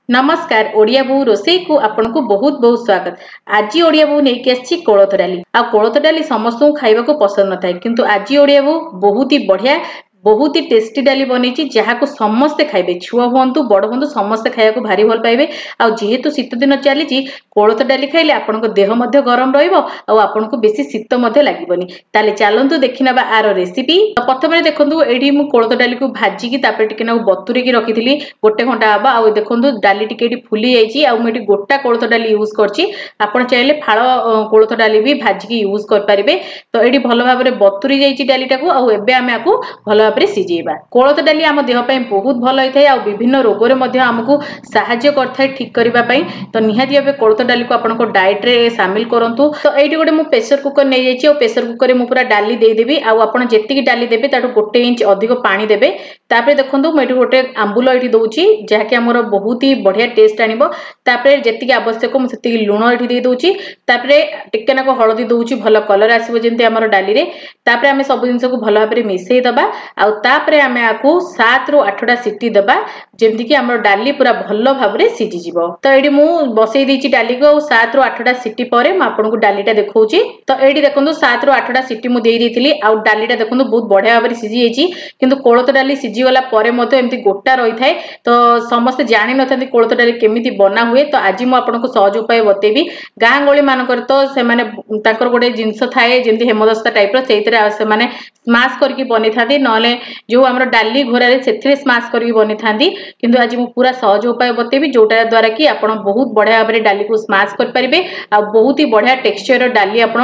नमस्कार ओडिया बो रोसई को आपन को बहुत बहुत स्वागत। आज ओडिया बो नहीं आसी कोलथ डाली आ कोलथ डाली समस्त खाइबा को पसंद न थाए किंतु आज ओडिया बो बहुत ही बढ़िया बहुत ही टेस्टी डाली बनी जहाँ को समस्ते खाइबे छुआ हुंतु बड़ हुंतु समस्ते खाया को भारी भल पाइबे। आ जेहेतु शीत दिन चली कोलथ डाली खाइले आपन को देह मध्य गरम रहिबो आ आपन को बेसी शीत मध्य लागिबनी। ताले चलंतु देखिनबा आरो रेसिपी। प्रथमे देखंतु एठी मु कोलथ डाली को भाजी की तापर टिके ना बतुरी की रखिथिली गोटे घंटा आबा। आ देखंतु डाली टिके एठी फुली जाईची आ मु एठी गोटा कोलथ डाली यूज करची। आपन चाहिले फाळ कोलथ डाली भी भाजी की यूज कर परिबे। तो एठी भलो भाबरे बतुरी जाईची डालीटा को आ एबे आमे आकू भलो भाबरे सिजेबा। कोलथ डाली आम देह पई बहुत भलो होय थाए आ विभिन्न रोग रे मध्ये हमकु सहाय्य करथाय ठीक करिबा पई। तो निहाती भाबे कोलथ डाली को आपन को डाइट रे शामिल करंतु। तो एठी गोटे मु प्रेशर कुकर नै जाईची आ प्रेशर कुकर रे मु पूरा डाली देई देबी। आ आपन जेतिकी डाली देबे ताटो 1 इंच अधिक पानी देबे। तापरे देखंतु मु एठी गोटे आंबुल एठी दोउची जहा कि हमर बहुत ही बढ़िया टेस्ट आनिबो। तापरे जेतिकी आवश्यक मु सेतिकी लूण एठी दे दोउची। तापरे टिके नाको हळदी दोउची भलो कलर आसीबो जेंति हमर डाली रे। तापरे आमे सब जिंस को भलो भाबरे मिसई दबा। आ तापरे आमे आकू 7 रु 8 टा सिटी दबा जेंति कि हमर डाली पूरा भलो भाबरे सिजी जिवो। तो एठी मु बसई दीची डाली को 7 रु 8 टा सिटी परे म आपन को डालीटा देखौची। तो एठी देखंतु 7 रु 8 टा सिटी मु देई देथिली आ डालीटा देखंतु बहुत बढ़िया भाबरे सिजी जेची। किंतु कोलथ डाली सिजी वाला परे मते एमती गोटा रही थाए। तो समस्त जानि नथांती कोलथ डाली केमिति बना हुए। तो आज मु आपन को सहज उपाय बतेबी। गां गळी मानकर तो से माने ताकर गोटे जिंस थाए जेंति हेमदस्ता टाइप रो सेइतरे से माने स्मैश करके बनि थांती नले जो हमर डाली घोरा रे सेथिरे स्मैश करके बनि थांती। किंतु आज मु पूरा सहज उपाय बतेबी जोटा द्वारा कि आपण बहुत बढ़िया भाबरे डाली को स्मैश कर परिबे आ बहुत ही बढ़िया टेक्सचर रो डाली आपण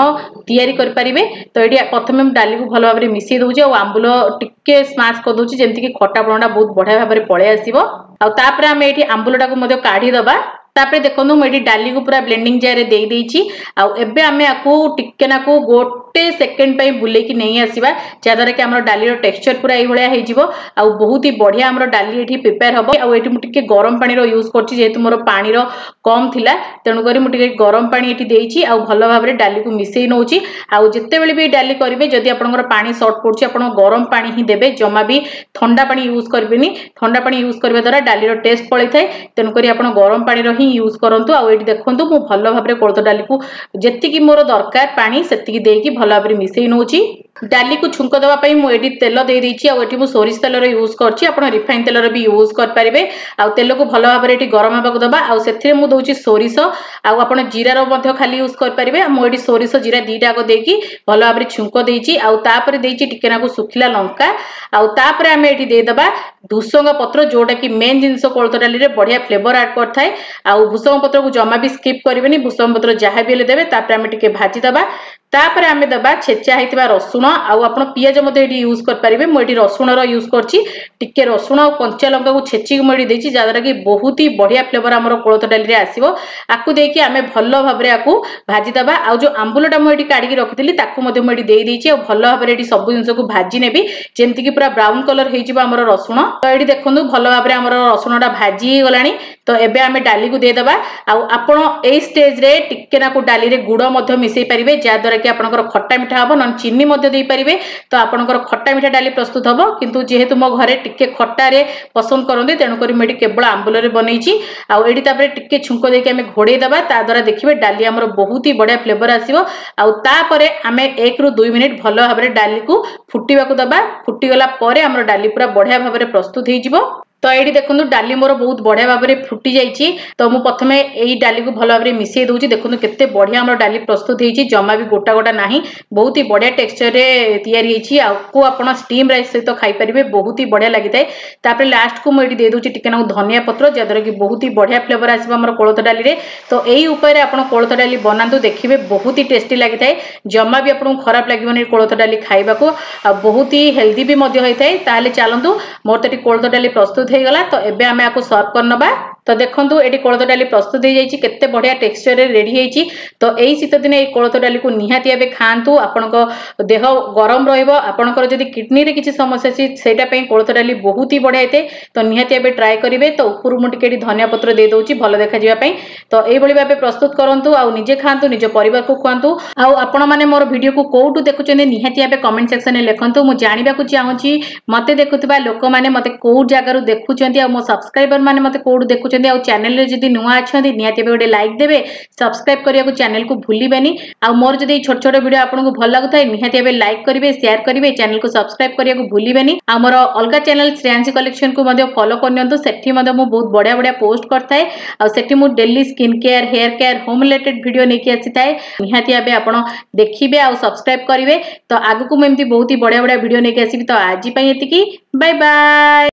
तयारी कर परिबे। तो एडी प्रथमे डाली को भलो भाबरे मिसई दोउची आ आंबुल टिके स्मैश कर दोउची जेंति कि खट्टा पणडा बहुत बढ़िया भाबरे पळे आसीबो। आ तापरे हम एठी आंबुलटा को मध्य काढी दबा। तापरे देखंतु मु एठी डाली को पूरा ब्लेंडिंग जार रे देई देइची। आ एबे आमे आकू टिके नाको गोटे सेकंड पई बुले कि नहीं आसीबा जादार कि हमर डाली रो टेक्सचर पूरा एई भलिया हेइ जिवो। आ बहुत ही बढ़िया हमर डाली एठी प्रिपेयर हबो। आ एठी मु टिके गरम पानी रो यूज करची जेहेतु मोर पानी रो कम थिला तेनु करी मु टिके गरम पानी एठी देइची आ भलो भाबरे डाली को मिसई नउची। आ जत्ते बेले भी डाली करिवे जदि आपनकर पानी शॉर्ट पड़ची आपण गरम पानी ही देबे जमा भी ठंडा पानी यूज करबेनी। ठंडा पानी यूज करबे द्वारा डाली रो टेस्ट पळै थाए तेनु करी आपण गरम पानी रो ही यूज करंतु। आ एठी देखंतु मु भलो भाबरे कोलथ डाली को जेतिकी मोर दरकार पानी सेतिकी देकी भलो भाबरे मिसई नउची। डाली को छुंक दवा पई मु एठी तेल दे देइची आ एठी मु सोरिष तेल रो यूज करची। आपण रिफाइन तेल रो भी यूज कर परिबे। आ तेल को भलो भाबरे एठी गरम हेबाक दबा। आ सेथिरे मु दोउची सोरिष आ आपण जीरा रो मध्ये खाली यूज कर परिबे। मु एठी सोरिष जीरा दीटा को देकी भलो भाबरे छुंक देइची। आ तापरे देइची टिके नाको सुखिला लंका। आ तापरे हम एठी दे दबा भुसंग पत्र जोटा कि मेन जिंस कोलथ डाली रे बढ़िया फ्लेवर ऐड करथाय। आ भुसंग पत्र को जमा भी स्किप करिवेनी भुसंग पत्र जहा भी ले देबे। तापरे हम टिके भाजी दबा। तापरे आमे दबा छेचा हेतिबा रसुण आ आपण पियाज मते एठी यूज कर परिबे। मु एठी रसुण रो यूज करची। टिके रसुण आ कंचा लंका को छेची को एठी देची जादार कि बहुत ही बढ़िया फ्लेवर हमर कोलथ डाली रे आसीबो। आकु देकी आमे भलो भाबरे आकु भाजी दबा। आ जो आंबुलटा मु एठी काढी के रखिथिली ताकू मते मु एठी देई देची आ भलो भाबरे एठी सब जिंस को भाजी नेबी जेंति कि पूरा ब्राउन कलर हेइ जिवो हमर रसुण। तो एठी देखंतु भलो भाबरे हमर रसुणटा भाजी गलानी। तो एबे आमे डाली को दे दबा। आ आपण ए स्टेज रे टिके नाको डाली रे गुड़ मध्य मिसई परिबे जा द्वारा कि आपनकर खट्टा मिठा हबो न चीनी मध्य देई परिबे। तो आपनकर खट्टा मिठा डाली प्रस्तुत हबो। किंतु जेहेतु मो घरे टिके खट्टा रे पसंद करंदी तेनु करी मेडी केवल आंबुल रे बनैची। आ एडी तापरे टिके छुंको देके आमे घोडे दबा। ता द्वारा देखिबे डाली हमर बहुत ही बढ़िया फ्लेवर आसीबो। आ तापरे आमे 1 रु 2 मिनिट भलो भाबरे डाली को फुटीबा को दबा। फुटी गला परे हमर डाली पूरा बढ़िया भाबरे प्रस्तुत हेइ जिवो। तो एठी देखंतु डाली मोर बहुत बढ़िया भाबरे फुटी जाईची। तो मु प्रथमे एई डाली को भलो भाबरे मिसई दोउची। देखंतु केते बढ़िया हमर डाली प्रस्तुत हेइची जमा भी गोटा गोटा नाही बहुत ही बढ़िया टेक्सचर रे तयारी हेइची। आ को आपण स्टीम राइस सहित खाई परिबे बहुत ही बढ़िया लागिताय। तापरे लास्ट को मु एठी दे दोउची टिके ना धनिया पत्र जादर कि बहुत ही बढ़िया फ्लेवर आसीबो हमर कोलथ डाली रे। तो एई उपाय रे आपण कोलथ डाली बनांतु देखिबे बहुत ही टेस्टी लागिताय जमा भी आपण खराब लागिबोनी कोलथ डाली खाइबा को। आ बहुत ही हेल्दी भी मध्य होइताय। ताले चलंतु मोर तटी कोलथ डाली प्रस्तुत हे गला। तो एबे आमे आको सर्व करनबा। तो देखंतु एटी कोलथ डाली प्रस्तुत हे जाईची केते बढ़िया टेक्सचर रे रेडी हेइची। तो यही शीत दिन ये कोलथ डाली को निहाती भावे खातु आपण देह गरम रपर जदि किडनी रे किसी समस्या अच्छी से कोलथ डाली बहुत ही बढ़िया थे तो निहाती भावे ट्राए करेंगे। तो ऊपर मुझे धनिया पत्र दे दूसरी भल देखा तो यही भाव प्रस्तुत करूँ आउ निजे खातु निज परिवार को खुआतु आपण मैंने मोर वीडियो को कौटू देखुं निहाती भावे कमेंट सेक्शन में लिखतु मु जाना चाहूँगी मत देखुवा लोक मैंने मत कौ जगार देखुं मो सब्सक्राइबर मैंने मत कौटू देखुं चैनल जदि नुआ अच्छा निहाती गोटे लाइक देवे सब्सक्राइब करने को चैनल को भूलिबेनी आ मोर जदि छोट छोट वीडियो आपको भल लगुता है निहाती भावे लाइक करेंगे शेयर करेंगे चैनल को सब्सक्राइब करने को भूलिबेनी आ मोर अलग चैनल श्रेयांशी कलेक्शन को फॉलो करनियंतु सेठी बहुत बढ़िया बढ़िया पोस्ट करता है मु daily skin care hair care home related video नहीं आसी थाए निहाती भावे आप देखिए आ सब्सक्राइब करेंगे तो आगु को मुझे बहुत ही बढ़िया बढ़िया वीडियो नहीं आसबि तो आज एतिकी बाय बाय।